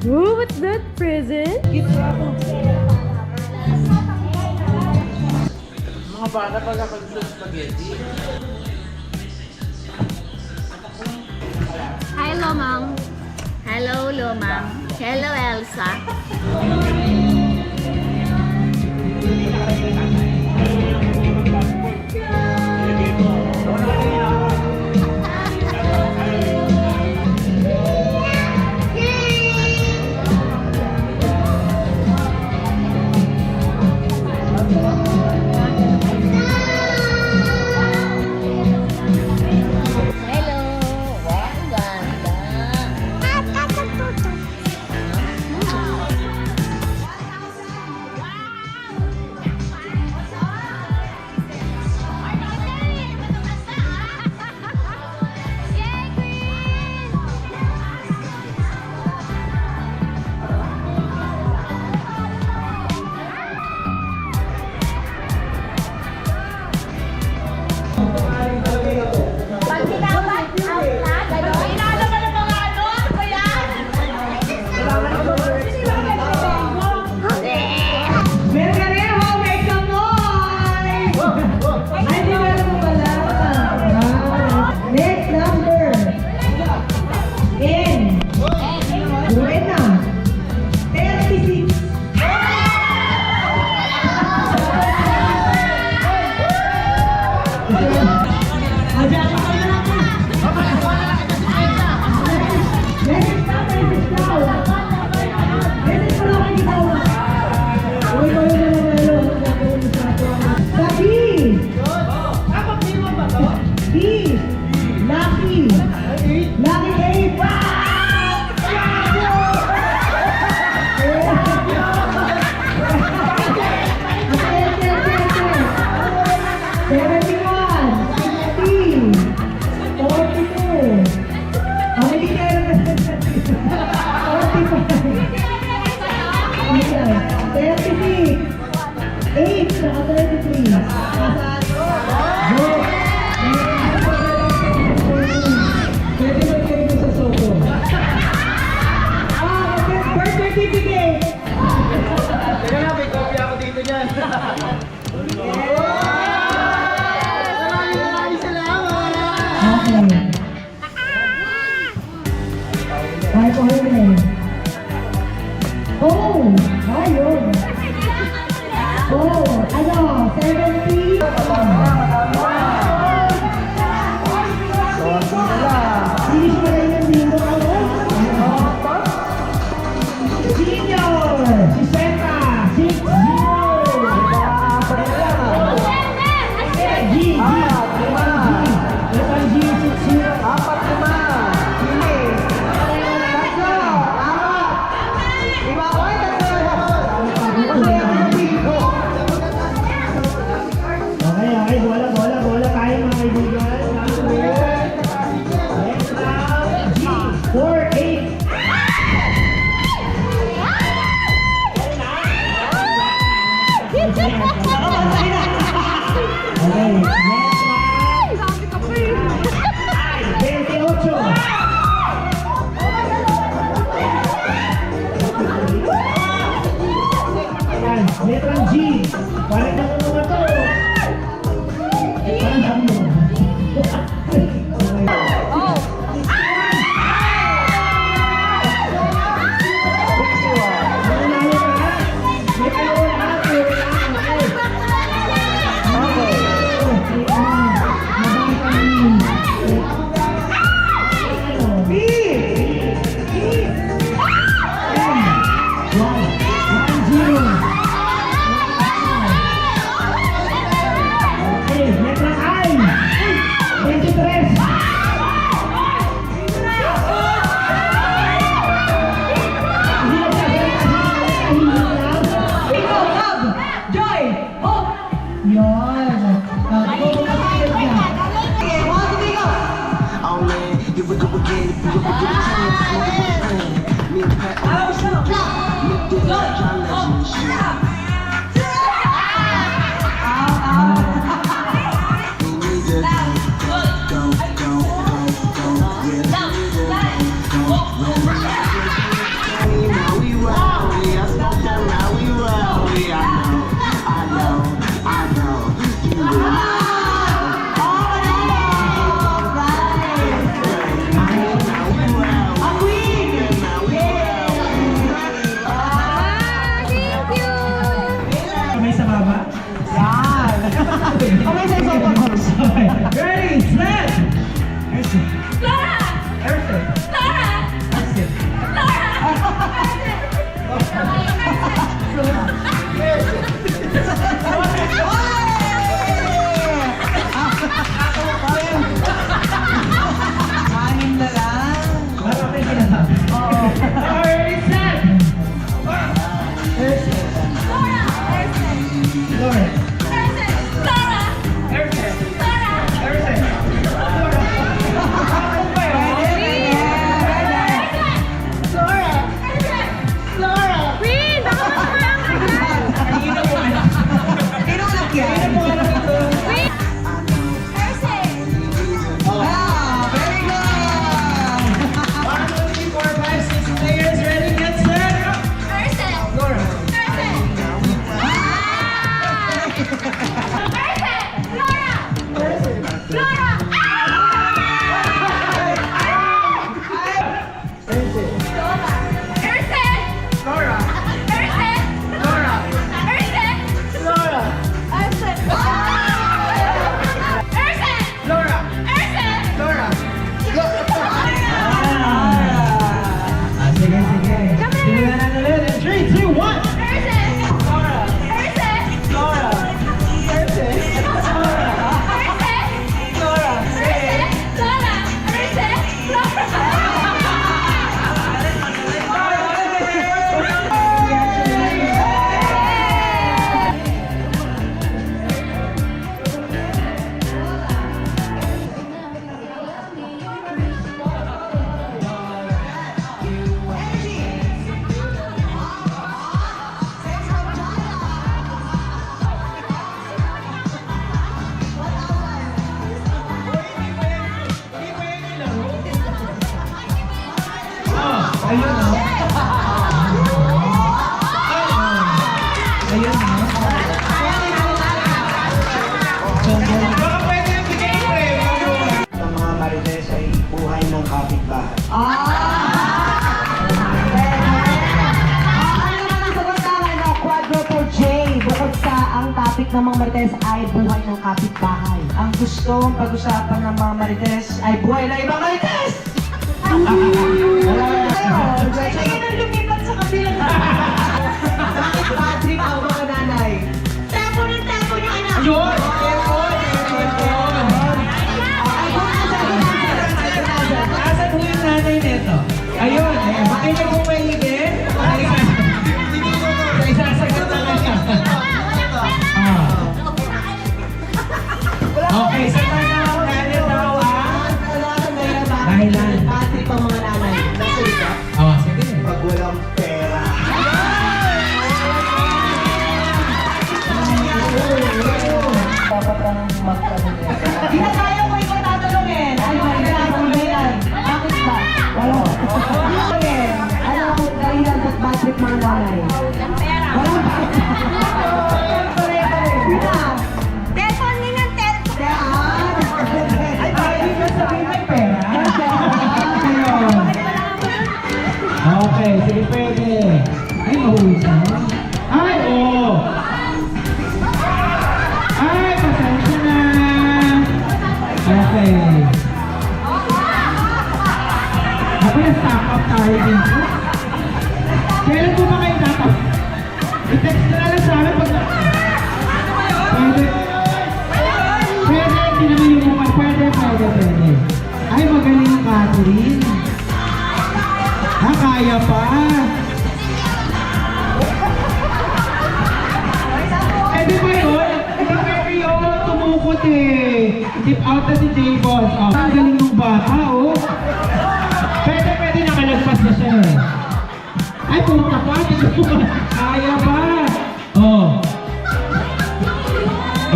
Ooh, what's that present? Mga bata pag ako gusto spaghetti. Hi, Lomang. Hello, Lomang. Hello, Elsa. Oh, ayun. Oh, ano, 70. Finish mo rin yung dito. Senior, 60, 6-0. G, G, 6-0. Okay, bola tayo mga kaibigan. Next round, G, 4-8. Okay, next round, 28. Letrang G. Parang na mga to. Parang sabi mo. Okay. Ayun na. Ayun na. Baka pwede yung bigay premyo. Ang mga marites ay buhay ng kapitbahay. Ano naman ang sagot namin ng Quadruple J? Bukod sa ang topic ng mga marites ay buhay ng kapitbahay. Ang gustong pag-usapan ng mga marites ay buhay ng ibang marites! Sige na lumipat sa kabilang. Bakit bad trip ang mga nanay? Tempo ng tempo niyo, anak! Yun! Ay, kung nasabi natin. Asan po yung nanay nito? Ayun, ayun. Bakit niyo po maigin? Sa isasagot na lang siya. Okay, sa tayo na ako nanay daw dahilan. Bad trip ang mga nanay. Oh, sige. Pag walang pera. Dapat ka nang magtanong. Di na kaya ko ikaw tatanungin. Ano ba yung dahilan? Bakit ba? Wala. Ano ang dahilan ba't bad trip mga nanay? Wala ba? Telepon din ang telepon. Ay, bakit ka sabihin may pera? Ayun. Okay, sige pwede. Ay, mahusay. Ay, oo. Ay, pasensya na. Okay. Ako yung stock up tayo dito. Kailan po ba kayo dapat? I-text na lang sa amin pag... Pwede. Pwede, hindi naman yung mukha. Pwede. Ay, magaling Catherine. Kaya pa. Eh, di ba yun? Hindi pwede yun. Tumukot eh. Tip out na si J-Boss. Oh. Ang galing ng bata, oh. Pwede nakalagpas na siya eh. Ay, pumunta pa. Kaya pa. Oh.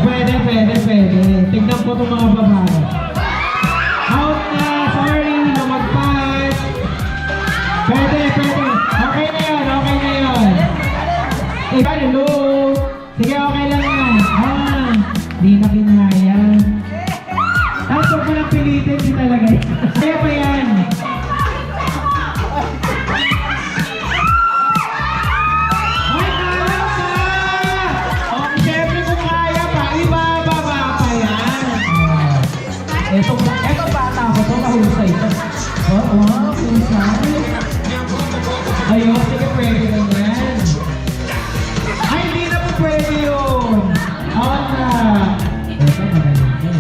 Pwede. Tignan po itong mga babae. Out na. Sorry, lumagpas. Pwede. Okay na yun. Eh, hello. Sige, okay lang yan. Di na kinaya. Tapos huwag mo lang pilitin, di talaga yan. Kaya pa yan. Ay, kaya pa! Oh, syempre kung kaya pa, ibababa pa yan. Eto bata ko to, mahusay to. Oo, mahusay. Ayun, sige, pwede na yan. Ay, hindi na po pwede yun. Oo na. Ito, magaling ko.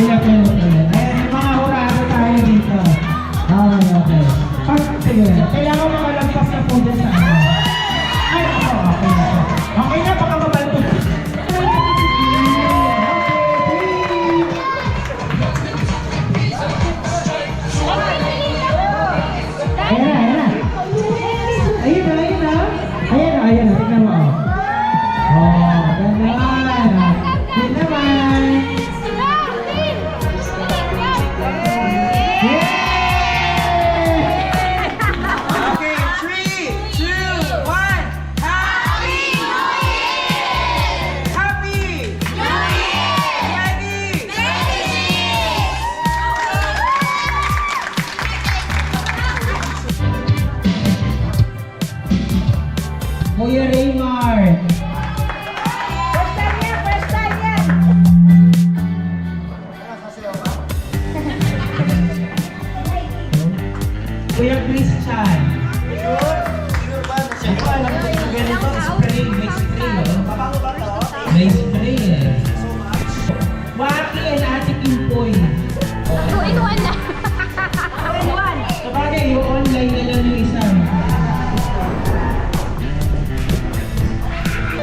Pila. Ayan, yung mga hurado tayo dito. Okay. Sige, kailangan makalagpas na po dyan sa ano. Ay, okay na. Okay na, baka mabalto. Ayan na, tignan mo. Oh, ganda. Yun naman. Okay, 3, 2, 1. Happy New Year! Happy New Year! Kuya Raymar. First time yan. Kuya Christian. Ako alam ko yung ganito, spray, may spray, oh. May spray, eh. Waki and Ate Kimpoy. Two-in-one na. Sabagay, yung online na lang yung isa.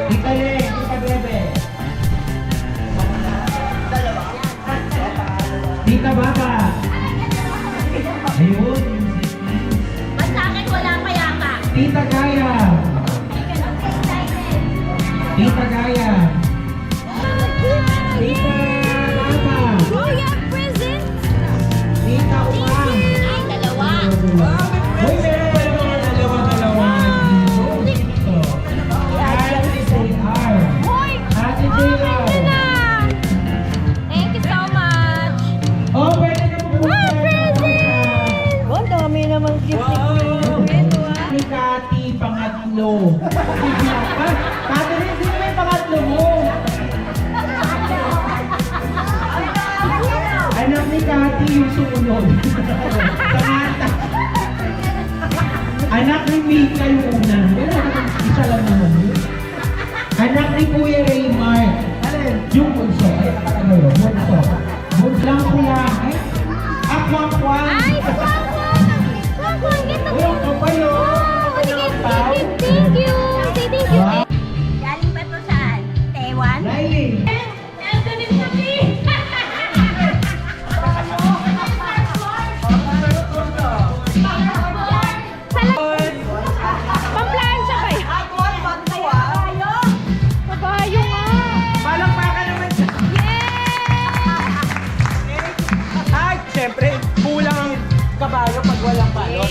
Tita Le, Tita Bebe. Tita Baba. Ayun. Basta akin wala pa yata. Tita Gaya. Tita Gaya. Tita Baba. Kuya, present. kay Kuya Raymar. Alin? Yung bunso. Ay, ano yun? Bunso. Bunso lang po yan. Ay, akwang-kwang. Ay, Kwang-kwang, ito. Uy, ang kapal yun. Wow, sige, thank you. Say thank you. Wow. Galing pa to saan? Taiwan? Laili. Pamplansya ba yan? Kabayo nga. Palakpakan naman siya. Ay, syempre, kulang ang kabayo pag walang balot.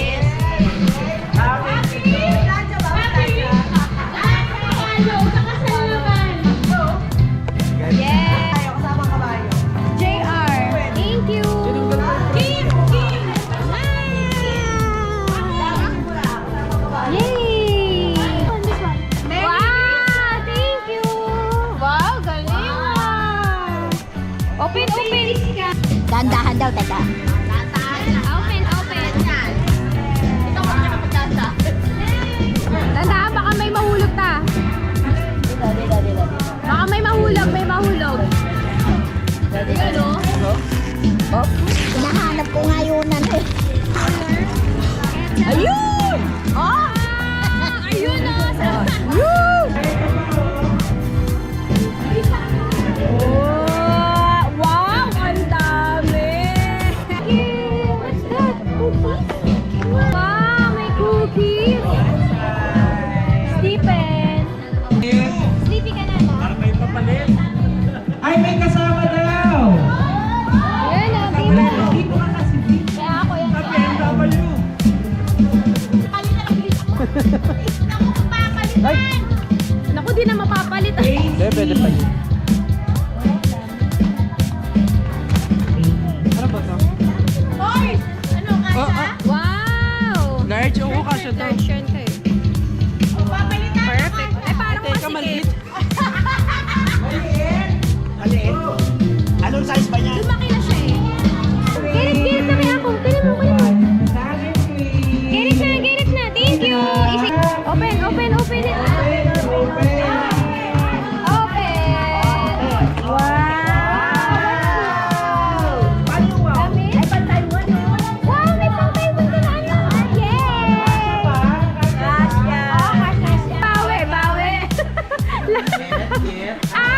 JR. Thank you. Yay! Wow! Thank you! Wow, galing ah! Open, open! Dandahan daw, tata. Open, open! Tandaan, baka may mahulog ta. Baka may mahulog, may mahulog. Hinahanap ko ngayunan eh. Ayun! Oh! Ayun oh! Woo! Oh! Wow! Ang dami! What's that? Cookies? Wow! May cookies! Stephen! Sleepy ka na, no? May papalit. Ay, may kasama daw. Ayun oh! Dito ka kasi. Kaya ako yan. BMW. Naku, di na mapapalit. Hindi, pwede pa yun. Ano ba to? Wow! Large, oo, kasya to. Large yun kayo. Perfect. Ay, parang Teka, masikip. maliit. Maliit? Anong size ba niya? Lumaki na siya eh. Kirit na kaya ako. Tignan mo kayo. Sa akin, please. Kirit na. Thank you. Open it. Open. Wow! Dami. Ay, pang-Taiwan yun. Wow, may pang-Taiwan ka na ano. Yay! Kasya. Bawi. Yes. Ah!